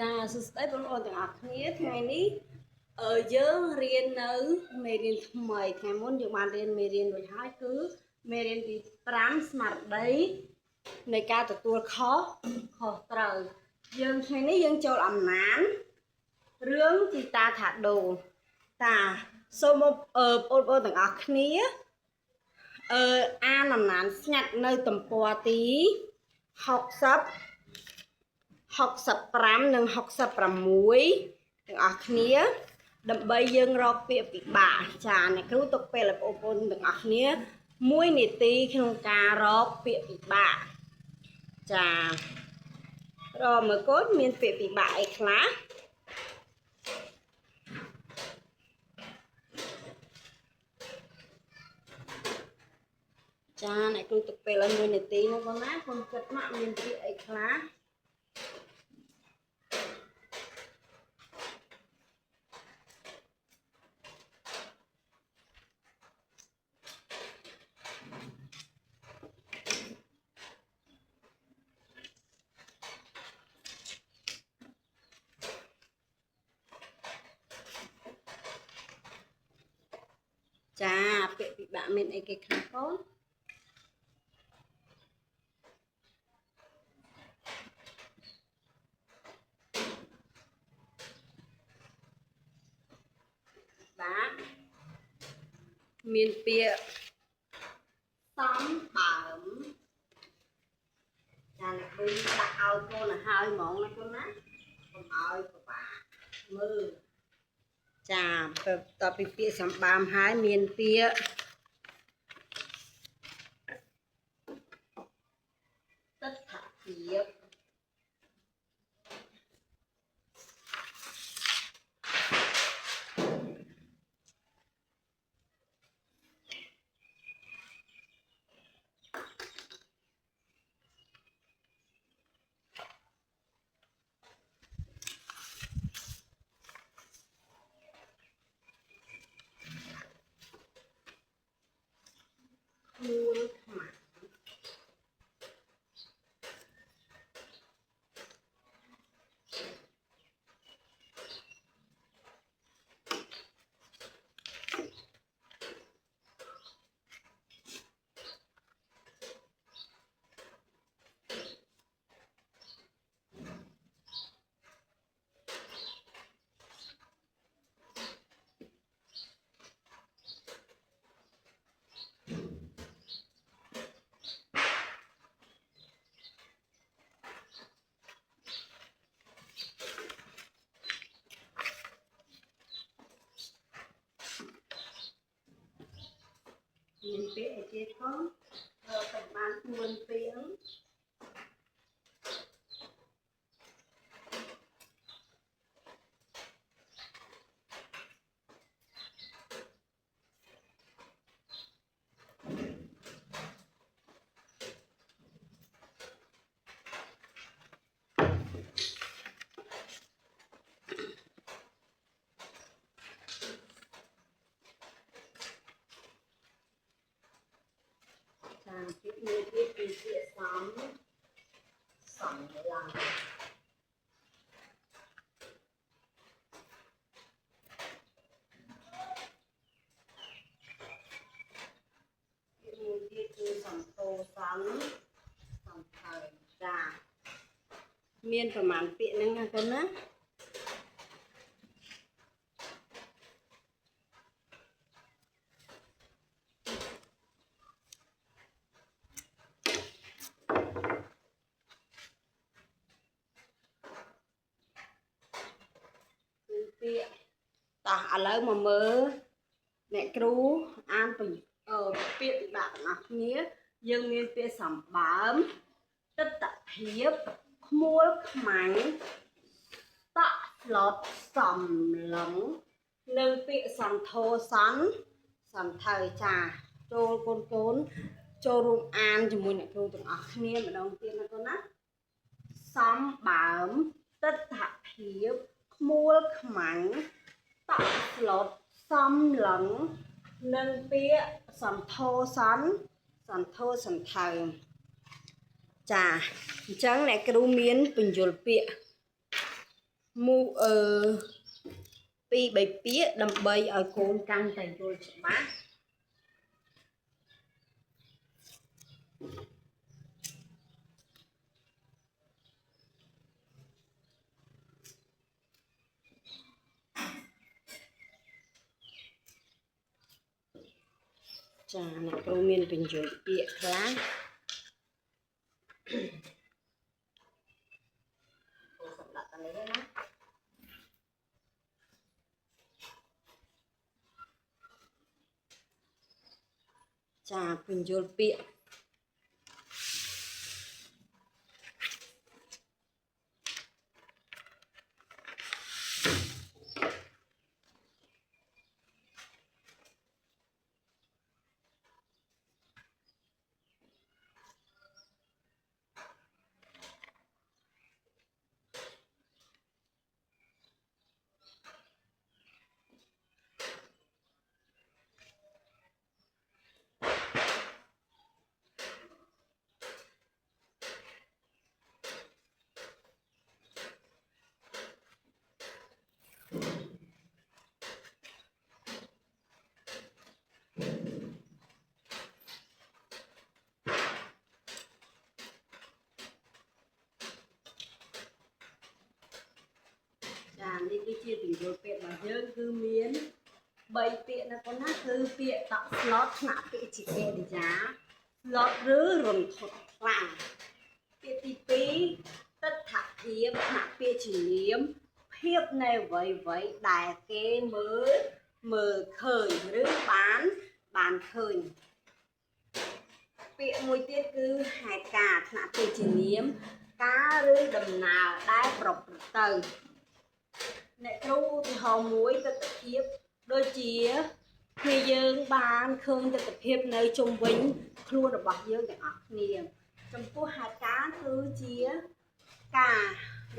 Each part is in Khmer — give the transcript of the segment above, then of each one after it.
Chà, sư đấy bọn ôn từng ạc nghĩa ngày ní dơ riêng nấu mê riêng mời ngày muốn dự bàn riêng mê riêng rồi hai cứ mê riêng thì pram smart đấy này ca tụi tôi khó trời dương ngày ní dương châu làm nán rướng thì ta thả đồ ta số một ôn ôn từng ạc nghĩa làm nán nhặt nơi tầm bò tí học sập pram nâng học sập pram muối từng ạc nghĩa đậm bay dương rọc bị bả trà này cứ tục về là ôn từng ạc nghĩa muối nịt tí không cà rọc bị bả trà rồi mới cốt miền bị bả ấy khá trà này cứ tục về là muối nịt tí nó có má không chất mạng miền bị ấy khá chà bị bạn mình ấy cái khá con bá miền bịa tóm bẩm chà này cứ đặt ao cô là hơi mọn là con nát còn ao của bà mưa chà tập bị bịa sắm bám hai miền bịa tất cả bịa muối mà miền bịa ở trên con rồi phải bán buồn tiếng cái miền bịa thì bịa sắm là miền bịaคือสำโตซ้ำสำไทยจ้าเมียนประมาณเปียนึงนะคนนะตาอะไรมาเมื่อเนี่ยครูอ่านไปเปียแบบนักเนี้ยยังมีเปียสัมบามตัดตะเทียบขมัวขมังตะหลอดสัมหลังหนึ่งเปียสัมโทสันสัมไทยจ่าโจโกนโจรุมอ่านจมูกเนี่ยครูต้องอ่านเนี้ยมาลองเปียนะคนนะสัมบามตัดตะเทียบขมัวขมังตะหลอดซ้ำหลังหนึ่งเปียสัมโทสันสันโทสันไทยจ้าจังเนี่ยกระดูเมียนเป็นจุลเปีย ពី3ពាក្យដើម្បីឲ្យកូនកាន់តែយល់ច្បាស់ចាអ្នកគ្រូមានបញ្យល់ពាក្យខ្លះអូសម្រាប់តានេះណាចាបញ្យល់ពាក្យនេះគឺជាបញ្យល់ពាក្យរបស់យើងគឺមាន3ពាក្យណាកូនណាគឺពាក្យតក់ slot ថ្នាក់ពាក្យជាកិរិយា slot ឬរន្ធត់ខ្លាំងពាក្យទី2ទិដ្ឋភាពថ្នាក់ពាក្យជានាមភាពនៃអ្វីៗដែលគេមើលឃើញឬបានឃើញពាក្យមួយទៀតគឺហេតុការណ៍ថ្នាក់ពាក្យជានាមការឬដំណើរដែលប្រព្រឹត្តទៅអ្នកគ្រូឧទាហរណ៍មួយទិដ្ឋភាពដូចជាគឺយើងបានឃើញទិដ្ឋភាពនៅជុំវិញខ្លួនរបស់យើងទាំងអស់គ្នាចំពោះហេតុការណ៍គឺជាការ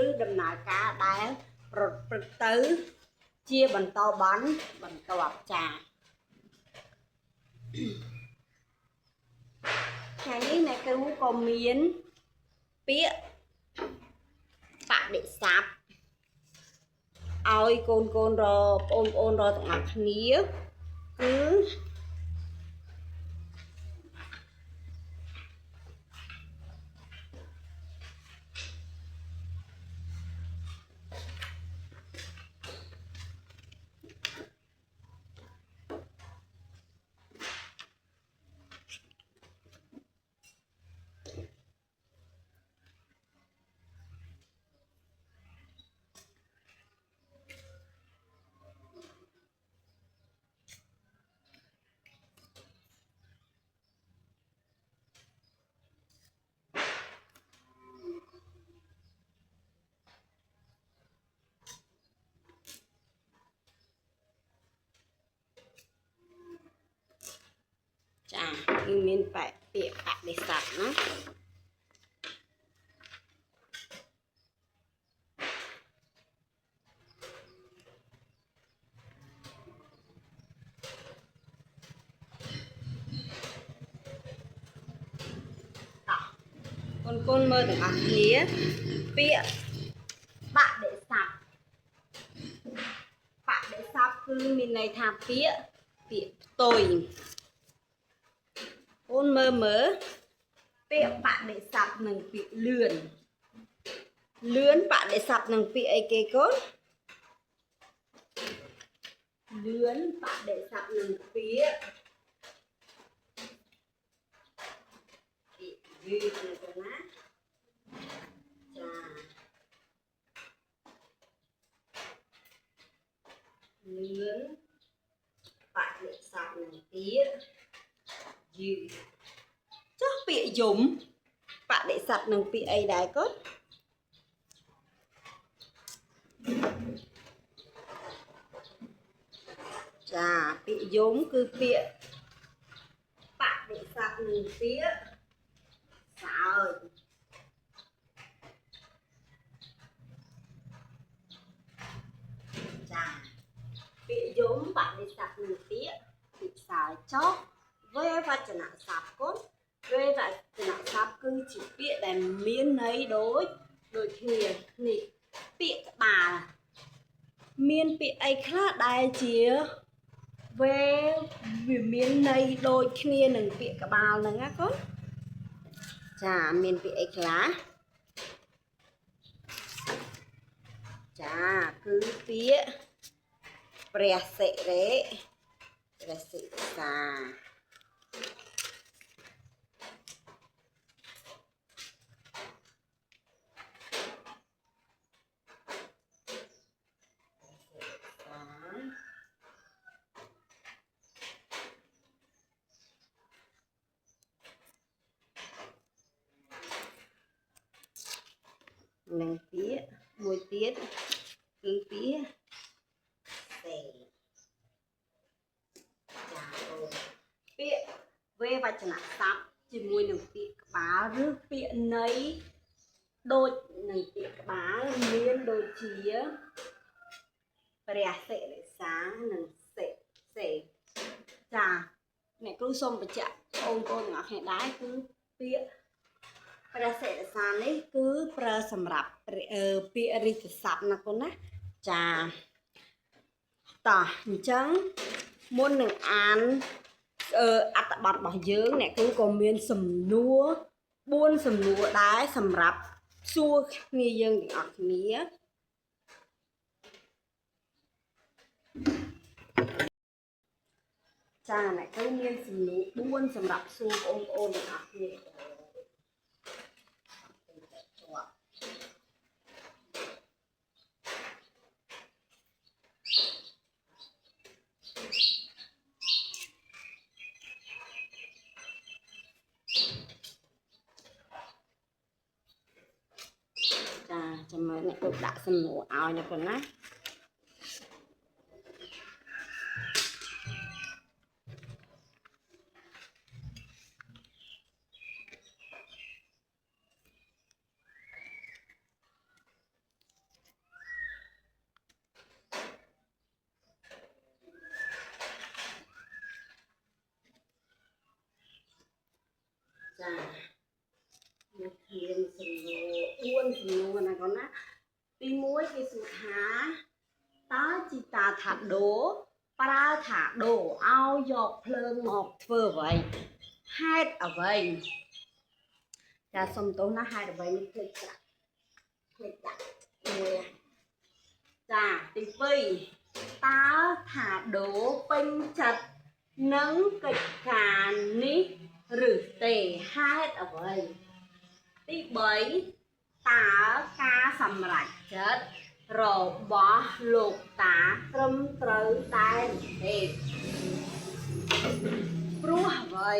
ឬដំណើរការដែលប្រព្រឹត្តទៅជាបន្តបន្ទាប់ចាថ្ងៃនេះអ្នកគ្រូក៏មានពាក្យបដិស័ព្ទឲ្យកូនរបងប្អូនរទាំងអស់គ្នាគឺចាគឺមានពាក្យបដិស័ព្ទណាកូនមើលទាំងអស់គ្នាពាក្យបដិស័ព្ទគឺមានន័យថាពាក្យផ្ទុយអូនមើលពាក្យបដិស័ព្ទនិងពាក្យលឿនបដិស័ព្ទនឹងពាក្យអីគេកូនលឿនបដិស័ព្ទនឹងពាក្យយឺតណាចាលឿនបដិស័ព្ទនឹងពាក្យយឺតចុះពាក្យយំបដិស័ព្ទនឹងពាក្យអីដែរកូនចាពាក្យយំគឺពាក្យបដិស័ព្ទនឹងពាក្យសើចចាពាក្យយំបដិស័ព្ទនឹងពាក្យសើចចុះវេវចនៈស័ព្ទកូនវេវចនៈស័ព្ទគឺជាពាក្យដែលមានន័យដូចគ្នានេះ ពាក្យក្បាលមានពាក្យអីខ្លះដែលជាវាមានន័យដូចគ្នានឹងពាក្យក្បាលហ្នឹងណាកូនចាមានពាក្យអីខ្លះចាគឺពាក្យព្រះសិរិព្រះសិក្សានឹងពាក្យមួយទៀតគឺពាក្យសេចាពាក្យវេវចនស័ព្ទជាមួយនឹងពាក្យក្បាលឬពាក្យន័យដូចនឹងពាក្យក្បាលមានដូចជាព្រះសិរិសានិងសេចាអ្នកគ្រូសូមបញ្ជាក់បងប្អូនទាំងអស់គ្នាដែរគឺពាក្យព្រះសិរិសានេះគឺប្រើសម្រាប់ពាក្យរិទ្ធស័ព្ទណាកូនណាចាតោះអញ្ចឹងមុននឹងអានអត្ថបទរបស់យើងអ្នកគ្រូក៏មានសំណួរ4សំណួរដែរសម្រាប់សួរគ្នាយើងទាំងអស់គ្នាចាអ្នកគ្រូមានសំណួរ4សម្រាប់សួរបងប្អូនទាំងអស់គ្នាចាំមើលអ្នកគ្រូដាក់សំណួរឲ្យណាកូនណាចាមកឃើញសំណួរ4សំណួរណាកូនណាទី1គេសួរថាតើជីតាថាដូប្រើថាដូឲ្យយកភ្លើងមកធ្វើអ្វីហេតុអ្វីចាសុំទោសណាហេតុអ្វីនេះភ្លេចដាក់មួយចាទី2តើថាដូពេញចិត្តនឹងកិច្ចការនេះឬទេហេតុអ្វីទី3តើការសម្រេចចិត្តរបស់លោកតាត្រឹមត្រូវតែទេព្រោះអ្វី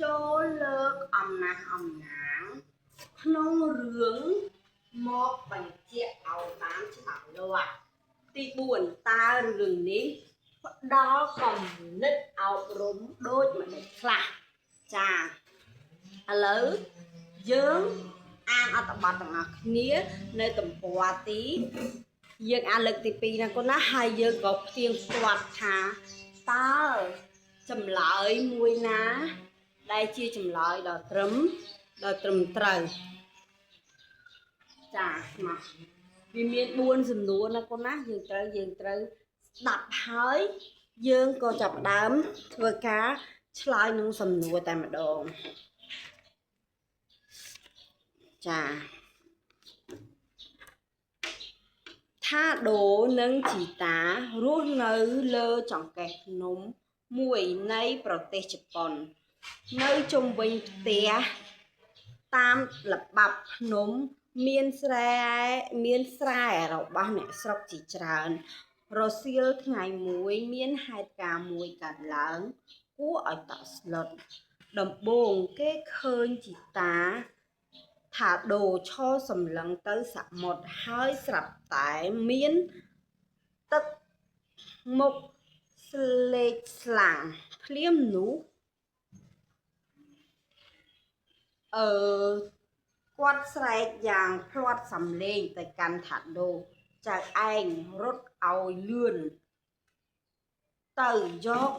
ចូលលើកអំណះអំណាងក្នុងរឿងមកបញ្ជាក់ឲ្យបានច្បាស់លាស់ទី4តើរឿងនេះផ្ដល់គំនិតអប់រំដូចម្តេចខ្លះចាឥឡូវយើងអានអត្ថបទទាំងអស់គ្នានៅទំព័រទីយើងអានលើកទី2ណាកូនណាហើយយើងក៏ផ្ទៀងផ្ទាត់ថាតើចម្លើយមួយណាដែលជាចម្លើយដ៏ត្រឹមត្រូវចាមកវាមាន4សំណួរណាកូនណាយើងត្រូវស្ដាប់ហើយយើងក៏ចាប់ផ្ដើមធ្វើការឆ្លើយនឹងសំណួរតែម្ដងចាថាដូនិងជីតារស់នៅលើចង្កេះភ្នំមួយនៃប្រទេសជប៉ុននៅជុំវិញផ្ទះតាមល្បាប់ភ្នំមានស្រែរបស់អ្នកស្រុកជាច្រើនរសៀលថ្ងៃមួយមានហេតុការណ៍មួយកើតឡើងគួរឲ្យតក់ស្លុតដំបូងគេឃើញជីតាថាដូឈរសម្លឹងទៅសមុទ្រហើយស្រាប់តែមានទឹកមុខស្លេកស្លាំងភ្លាមនោះគាត់ស្រែកយ៉ាងភ្លាត់សំឡេងទៅកាន់ថាដូចៅឯងរត់ឲ្យលឿនទៅយក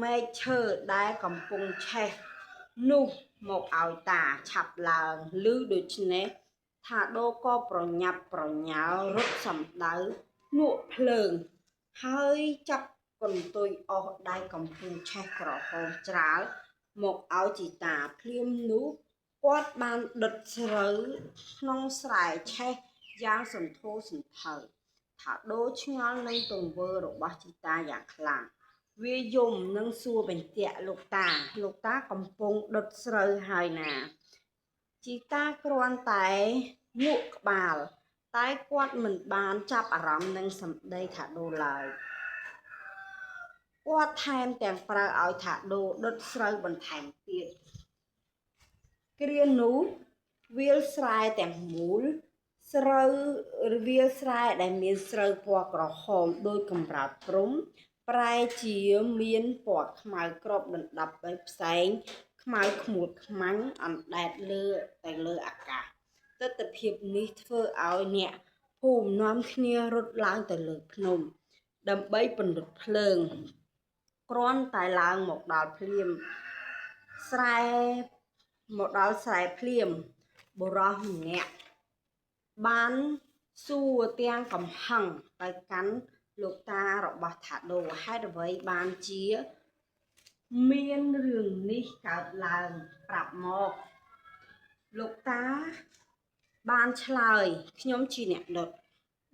មែកឈើដែលកំពុងឆេះនោះមកឲ្យតាឆាប់ឡើងឮដូច្នេះ ថាដូក៏ប្រញាប់ប្រញាល់រត់សំដៅងក់ភ្លើងហើយចាប់កន្ទុយអស់ដៃកំពុងឆេះក្រហមច្រាលមកឲ្យជីតាភ្លាមនោះគាត់បានដុតស្រូវក្នុងស្រែឆេះយ៉ាងសន្ធោសន្ធៅថាដូឆ្ងល់នឹងទង្វើរបស់ជីតាយ៉ាងខ្លាំងវាយំនឹងសួរបញ្ជាក់លោកតាកំពុងដុតស្រូវហើយណាជីតាគ្រាន់តែងក់ក្បាលតែគាត់មិនបានចាប់អារម្មណ៍នឹងសម្ដីថាដូឡើយគាត់ថែមទាំងប្រើឲ្យថាដូដុតស្រូវបន្ថែមទៀតគ្រានោះវាលស្រែទាំងមូលស្រូវវាលស្រែដែលមានស្រូវពណ៌ក្រហមដោយកំរើកព្រំប្រែជាមានពណ៌ខ្មៅគ្របដណ្ដប់ដោយផ្សែងខ្មៅខ្មួតខ្មាញ់អណ្ដែតលើអាកាសទិដ្ឋភាពនេះធ្វើឲ្យអ្នកភូមិនាំគ្នារត់ឡើងទៅលើភ្នំដើម្បីពន្លត់ភ្លើងគ្រាន់តែឡើងមកដល់ភ្លាមស្រែភ្លាមបុរសម្នាក់បានសួរទាំងកំហឹងទៅកាន់លោកតារបស់ថាដូហេតុអ្វីបានជាមានរឿងនេះកើតឡើងប្រាប់មកលោកតាបានឆ្លើយខ្ញុំជាអ្នកដុត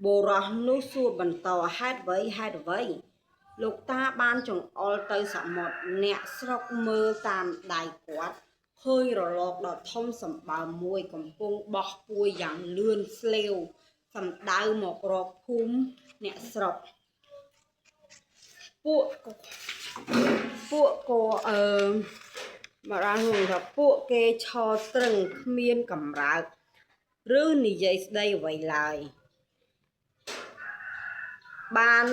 បុរសនោះសួរបន្តហេតុអ្វីលោកតាបានចង្អុលទៅសមុទ្រអ្នកស្រុកមើលតាមដៃគាត់ឃើញរលកដ៏ធំសម្បើមមួយកំពុងបោះពួយយ៉ាងលឿនស្លេវសំដៅមករកភូមិអ្នកស្រុកពួកគេឈរត្រឹងគ្មានកម្រើកឬនិយាយស្ដីអ្វីឡើយបាន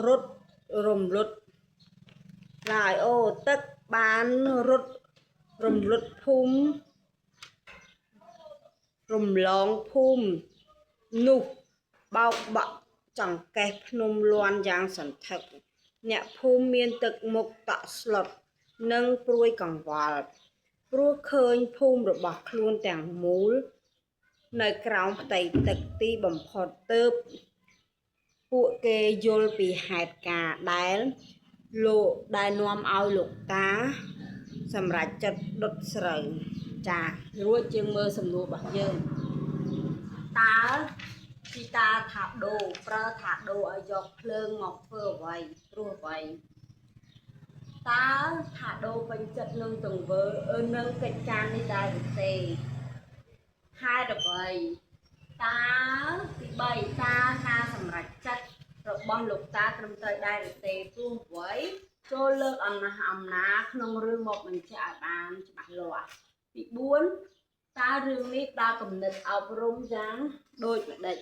រត់រំលត់ឡើយទឹកបានរត់រំលត់ភូមិរំលងភូមិនោះបោកបក់ចង្កេះភ្នំលាន់យ៉ាងសន្ធឹកអ្នកភូមិមានទឹកមុខតក់ស្លុតនិងព្រួយកង្វល់ព្រោះឃើញភូមិរបស់ខ្លួនទាំងមូលនៅក្រោមផ្ទៃទឹកទីបំផុតទើបពួកគេយល់ពីហេតុការណ៍ដែលនាំឲ្យលោកតាសម្រេចចិត្តដុតស្រូវចារួចជាងមើលសំណួររបស់យើងតើជីតាថាដូប្រើថាដូឲ្យយកភ្លើងមកធ្វើអ្វីព្រោះអ្វីតើថាដូពេញចិត្តនឹងទង្វើនឹងកិច្ចការនេះដែរឬទេហេតុអ្វីតើទី3តើការសម្រេចចិត្តរបស់លោកតាត្រឹមត្រូវដែរឬទេព្រោះអ្វីចូលលើកអំណាក្នុងរឿងមកបញ្ជាក់ឲ្យបានច្បាស់លាស់ទី4តើរឿងនេះផ្ដល់គំនិតអប់រំយ៉ាងដូចម្ដេច